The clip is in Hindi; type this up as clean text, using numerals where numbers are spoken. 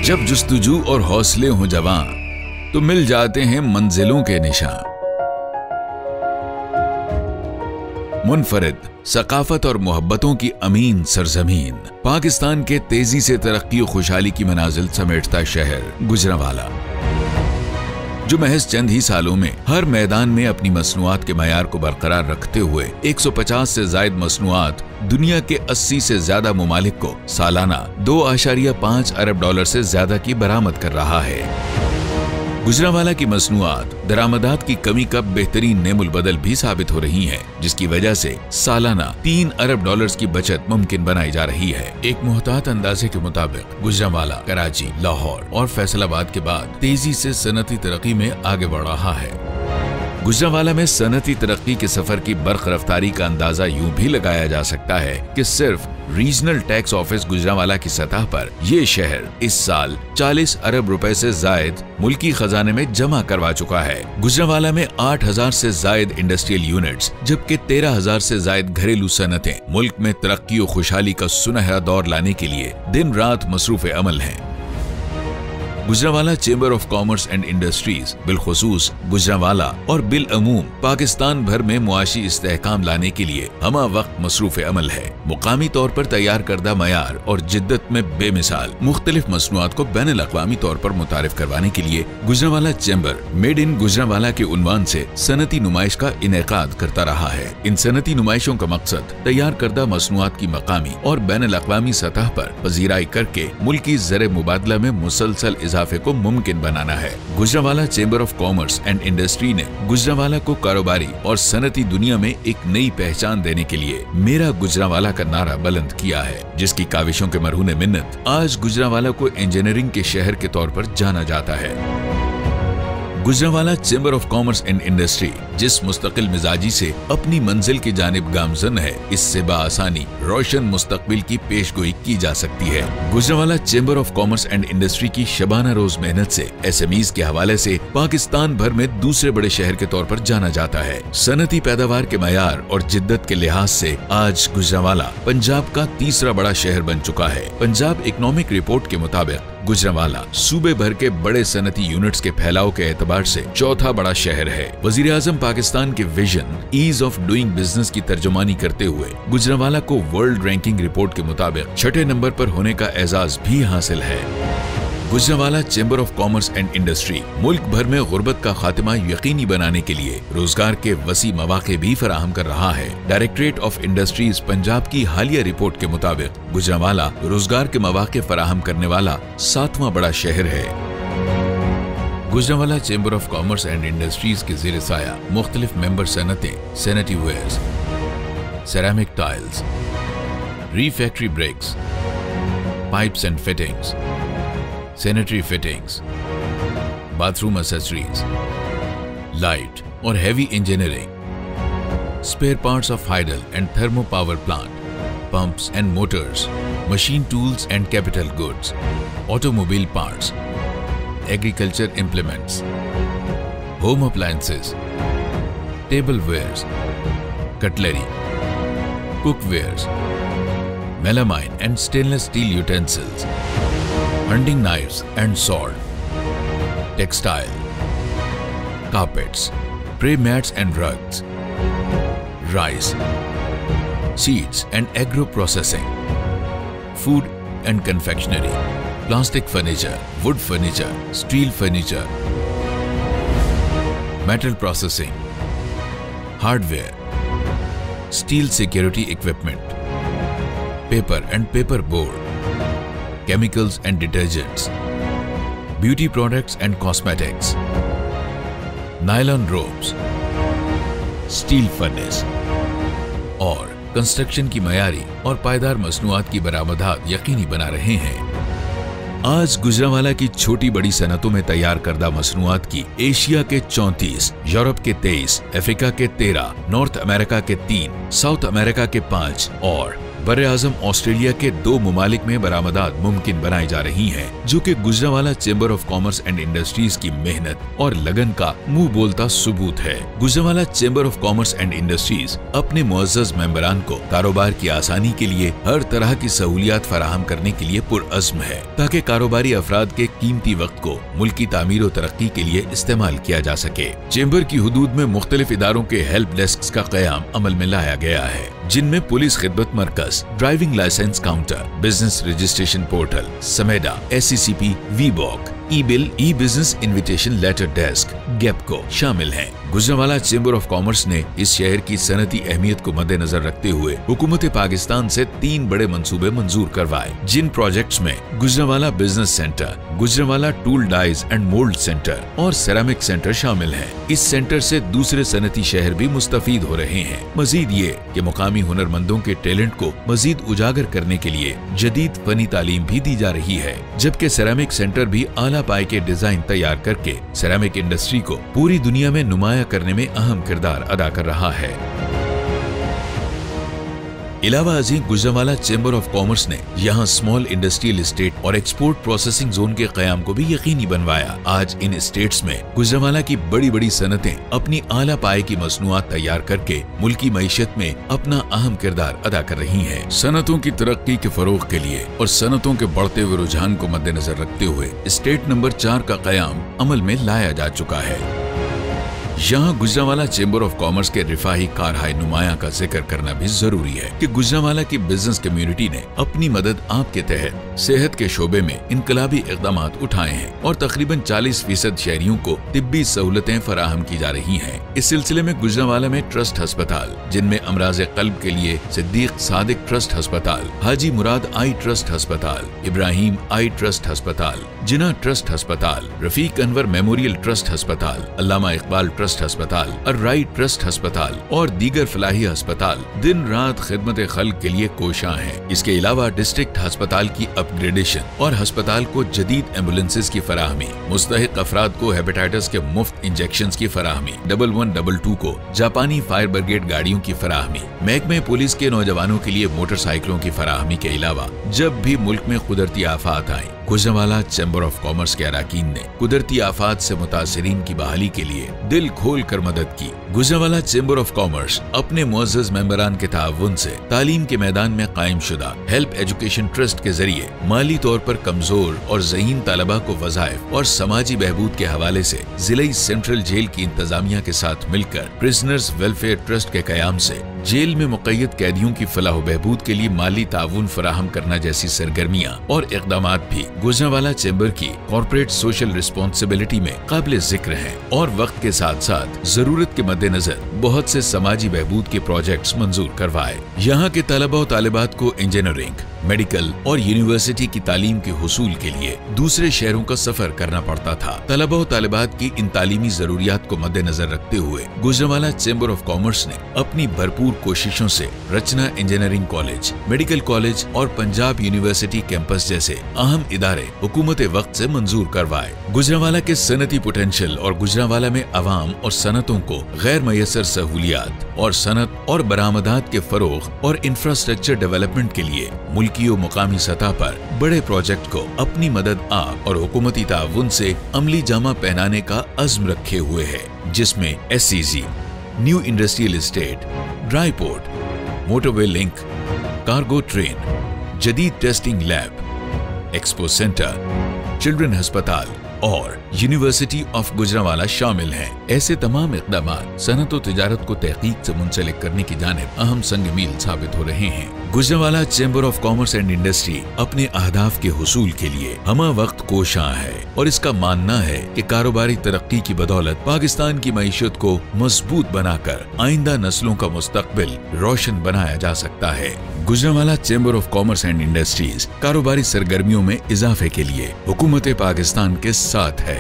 जब जुस्तजू और हौसले हो जवां तो मिल जाते हैं मंजिलों के निशान। मुनफरिद सकाफत और मोहब्बतों की अमीन सरजमीन, पाकिस्तान के तेजी से तरक्की और खुशहाली की मनाजिल समेटता शहर गुजरांवाला, जो महज चंद ही सालों में हर मैदान में अपनी मसनूआत के मयार को बरकरार रखते हुए 150 से जायद मसनूआत दुनिया के 80 से ज्यादा ममालिक को सालाना $2.5 अरब से ज्यादा की बरामद कर रहा है। गुजरांवाला की मसनूआत दरामदात की कमी का बेहतरीन नेमुल बदल भी साबित हो रही है, जिसकी वजह से सालाना $3 अरब की बचत मुमकिन बनाई जा रही है। एक मुहतात अंदाजे के मुताबिक गुजरांवाला कराची, लाहौर और फैसलाबाद के बाद तेजी से सनती तरक्की में आगे बढ़ रहा है। गुजरांवाला में सनती तरक्की के सफर की बर्ख रफ्तारी का अंदाजा यूं भी लगाया जा सकता है कि सिर्फ रीजनल टैक्स ऑफिस गुजरांवाला की सतह पर ये शहर इस साल 40 अरब रुपए से जायद मुल्की खजाने में जमा करवा चुका है। गुजरांवाला में 8,000 से जायद इंडस्ट्रियल यूनिट्स जबकि 13,000 से जायद घरेलू सनतें मुल्क में तरक्की और खुशहाली का सुनहरा दौर लाने के लिए दिन रात मसरूफ अमल हैं। Gujranwala chamber of commerce and industries बिलखुसूस गुजरांवाला और बिलअमूम पाकिस्तान भर में मुआशी इस्तेहकाम लाने के लिए हमा वक्त मसरूफ अमल है। मुकामी तौर पर तैयार करदा मयार और जिद्दत में बेमिसाल मुख्तलिफ मसनूआत को बैनुल अक़वामी तौर पर मुतारिफ करवाने के लिए Gujranwala chamber made in Gujranwala के उन्वान से सनती नुमाइश का इनेकाद करता रहा है। इन सनती नुमाइशों का मकसद तैयार करदा मसनूआत की मकामी और बैनुल अक़वामी सतह पर पजीराई करके मुल्की ज़र मुबादला में मुसलसल इजाफे को मुमकिन बनाना है। Gujranwala chamber of commerce and industry ने गुजरांवाला को कारोबारी और सनती दुनिया में एक नई पहचान देने के लिए मेरा गुजरांवाला का नारा बुलंद किया है, जिसकी काविशों के मरहून मिन्नत आज गुजरांवाला को इंजीनियरिंग के शहर के तौर पर जाना जाता है। Gujranwala chamber of commerce and industry जिस मुस्तकिल मिजाजी से अपनी मंजिल की जानिब गामजन है, इससे बाआसानी रोशन मुस्तकबिल की पेशगोई की जा सकती है। Gujranwala chamber of commerce and industry की शबाना रोज मेहनत से SMEs के हवाले से पाकिस्तान भर में दूसरे बड़े शहर के तौर पर जाना जाता है। सनती पैदावार के मयार और जिद्दत के लिहाज से आज गुजरांवाला पंजाब का तीसरा बड़ा शहर बन चुका है। पंजाब इकोनॉमिक रिपोर्ट के मुताबिक गुजरांवाला सूबे भर के बड़े सनती यूनिट्स के फैलाव के एतबार से चौथा बड़ा शहर है। वजीर आजम पाकिस्तान के vision ease of doing business की तर्जुमानी करते हुए गुजरांवाला को वर्ल्ड रैंकिंग रिपोर्ट के मुताबिक 6ठे नंबर पर होने का एजाज भी हासिल है। Gujranwala chamber of commerce and industry मुल्क भर में गुर्बत का खात्मा यकीनी बनाने के लिए रोजगार के वसी मौके भी फराहम कर रहा है। डायरेक्टरेट ऑफ इंडस्ट्रीज पंजाब की हालिया रिपोर्ट के मुताबिक गुजरांवाला रोजगार के मौके फराहम करने वाला 7वां बड़ा शहर है। Gujranwala chamber of commerce and industries के ज़ेर साया मुख्तलिफ मेंबर सनतें, sanitary wares, ceramic tiles, refractory bricks, pipes and fittings, sanitary fittings, bathroom accessories, light और heavy engineering, spare parts of hydel and thermo power plant, pumps and motors, machine tools and capital goods, automobile parts, agriculture implements, home appliances, table wares, cutlery, cookwares, melamine and stainless steel utensils, hunting knives and sword, textile, carpets, tray mats and rugs, rice, seeds and agro processing, food and confectionery, plastic furniture, wood furniture, steel furniture, metal processing, hardware, steel security equipment, paper and paper board, chemicals and detergents, beauty products and cosmetics, nylon ropes, steel furnace और कंस्ट्रक्शन की मयारी और पायदार मसनूआत की बरामदात यकीनी बना रहे हैं। आज गुजरांवाला की छोटी बड़ी सनतों में तैयार करदा मसनूआत की एशिया के 34, यूरोप के 23, अफ्रीका के 13, नॉर्थ अमेरिका के 3, साउथ अमेरिका के 5 और बर आज़म ऑस्ट्रेलिया के 2 मुमालिक में बरामदात मुमकिन बनाई जा रही हैं, जो कि Gujranwala chamber of commerce and industries की मेहनत और लगन का मुंह बोलता सबूत है। Gujranwala chamber of commerce and industries अपने मुअज़्ज़ज़ मेंबरान को कारोबार की आसानी के लिए हर तरह की सहूलियात फराहम करने के लिए पुरअज़्म है, ताकि कारोबारी अफराद के कीमती वक्त को मुल्की तामीर और तरक्की के लिए इस्तेमाल किया जा सके। चेंबर की हुदूद में मुख्तलिफ इदारों के हेल्प डेस्क का क़याम अमल में लाया गया है, जिनमें पुलिस खिदमत मरकज, driving licence counter, business registration portal, SMEDA, SCCP, WeBOC, e bill, e business invitation letter desk, गेपको शामिल हैं। गुजरांवाला चेंबर ऑफ कॉमर्स ने इस शहर की सनती अहमियत को मद्देनजर रखते हुए हुकूमत पाकिस्तान से 3 बड़े मंसूबे मंजूर करवाए, जिन प्रोजेक्ट्स में Gujranwala business centre, Gujranwala tool dies and mould centre और सेरामिक सेंटर शामिल हैं। इस सेंटर से दूसरे सनती शहर भी मुस्तफीद हो रहे हैं। मजीद ये कि मुकामी हुनरमंदों के टैलेंट को मजीद उजागर करने के लिए जदीद फनी तालीम भी दी जा रही है, जबकि सेरामिक सेंटर भी आला पाए के डिजाइन तैयार करके सेरामिक इंडस्ट्री को पूरी दुनिया में नुमाया करने में अहम किरदार अदा कर रहा है। इलावा अजीम गुजरांवाला चेंबर ऑफ कॉमर्स ने यहाँ स्मॉल इंडस्ट्रियल एस्टेट और एक्सपोर्ट प्रोसेसिंग जोन के क़याम को भी यकीनी बनवाया। आज इन एस्टेट्स में गुजरांवाला की बड़ी बड़ी सनतें अपनी आला पाए की मसनूआत तैयार करके मुल्की मईशत में अपना अहम किरदार अदा कर रही हैं। सनतों की तरक्की के फरोग के लिए और सनतों के बढ़ते हुए रुझान को मद्देनजर रखते हुए एस्टेट नंबर 4 का क़याम अमल में लाया जा चुका है। यहाँ गुजरांवाला चेंबर ऑफ कॉमर्स के रिफाही कारहाय नुमाया का जिक्र करना भी जरूरी है कि गुजरांवाला की बिजनेस कम्युनिटी ने अपनी मदद आपके तहत सेहत के शोबे में इनकलाबी इक़दाम उठाए हैं और तकरीबन 40% शहरियों को तिब्बी सहूलतें फराहम की जा रही हैं। इस सिलसिले में गुजरांवाला में ट्रस्ट अस्पताल, जिनमें अमराज क़ल्ब के लिए सिद्दीक सादिक ट्रस्ट अस्पताल, हाजी मुराद आई ट्रस्ट अस्पताल, इब्राहिम आई ट्रस्ट अस्पताल, जिना ट्रस्ट अस्पताल, रफीक अनवर मेमोरियल ट्रस्ट अस्पताल, अल्लामा इकबाल ट्रस्ट अस्पताल, अर्राई ट्रस्ट अस्पताल और दीगर फलाही अस्पताल दिन रात खिदमत खल्क के लिए कोशां हैं। इसके अलावा डिस्ट्रिक्ट अस्पताल की अपग्रेडेशन और अस्पताल को जदीद एम्बुलेंसेज की फराहमी, मुस्तहिक अफराद को हेपेटाइटिस के मुफ्त इंजेक्शन की फराहमी, 1122 को जापानी फायर ब्रिगेड गाड़ियों की फराहमी, महकमे पुलिस के नौजवानों के लिए मोटरसाइकिलों की फराहमी के अलावा जब भी मुल्क में कुदरती आफात आए, गुजरांवाला चेंबर ऑफ कॉमर्स के अरकान ने कुदरती आफात से मुतासिरीन की बहाली के लिए दिल खोल कर मदद की। गुजरांवाला चेंबर ऑफ कॉमर्स अपने मुअज़्ज़ज़ मेंबरान के ताउन से तालीम के मैदान में कायम शुदा हेल्प एजुकेशन ट्रस्ट के जरिए माली तौर पर कमजोर और ज़हीन तलबा को वज़ाइफ और समाजी बहबूद के हवाले से जिले सेंट्रल जेल की इंतजामिया के साथ मिलकर प्रिजनर्स वेलफेयर ट्रस्ट के कयाम से जेल में मुक़य्यद कैदियों की फलाह बहबूद के लिए माली ताउन फराहम करना जैसी सरगर्मियाँ और इक़दामात भी गुजरांवाला चेंबर की कॉर्पोरेट सोशल रिस्पॉन्सिबिलिटी में काबिल जिक्र हैं और वक्त के साथ साथ जरूरत के मद्देनजर बहुत से समाजी बहबूद के प्रोजेक्ट्स मंजूर करवाए। यहाँ के तलबा और तालिबात को इंजीनियरिंग, मेडिकल और यूनिवर्सिटी की तालीम के हुसूल के लिए दूसरे शहरों का सफर करना पड़ता था। तलबा और तालिबात की इन तालीमी जरूरियात को मद्देनजर रखते हुए गुजरांवाला चेंबर ऑफ कॉमर्स ने अपनी भरपूर कोशिशों से रचना इंजीनियरिंग कॉलेज, मेडिकल कॉलेज और पंजाब यूनिवर्सिटी कैंपस जैसे अहम इदारे हुकूमत वक्त से मंजूर करवाए। गुजरांवाला के सनती पोटेंशियल और गुजरांवाला में अवाम और सनतों को गैर मयसर सहूलियात और सनत और बरामदात के फरोग और इंफ्रास्ट्रक्चर डेवलपमेंट के लिए मुल्की और मुकामी सतह पर बड़े प्रोजेक्ट को अपनी मदद आप और हुकूमती ताउन से अमली जामा पहनाने का अज़्म रखे हुए है, जिसमें SCG, new industrial estate, dry port, motorway link, cargo train, जदीद testing lab, expo centre, children अस्पताल और यूनिवर्सिटी ऑफ गुजरांवाला शामिल हैं। ऐसे तमाम इक़दाम सनत और तिजारत को तहकीक से मुंसलिक करने की जानिब अहम संग मील साबित हो रहे हैं। Gujranwala chamber of commerce and industry अपने अहदाफ के हुसूल के लिए हमा वक्त कोशां है और इसका मानना है कि कारोबारी तरक्की की बदौलत पाकिस्तान की मईशत को मजबूत बनाकर आइंदा नस्लों का मुस्तकबिल रोशन बनाया जा सकता है। Gujranwala chamber of commerce and industries कारोबारी सरगर्मियों में इजाफे के लिए हुकूमत पाकिस्तान के साथ है।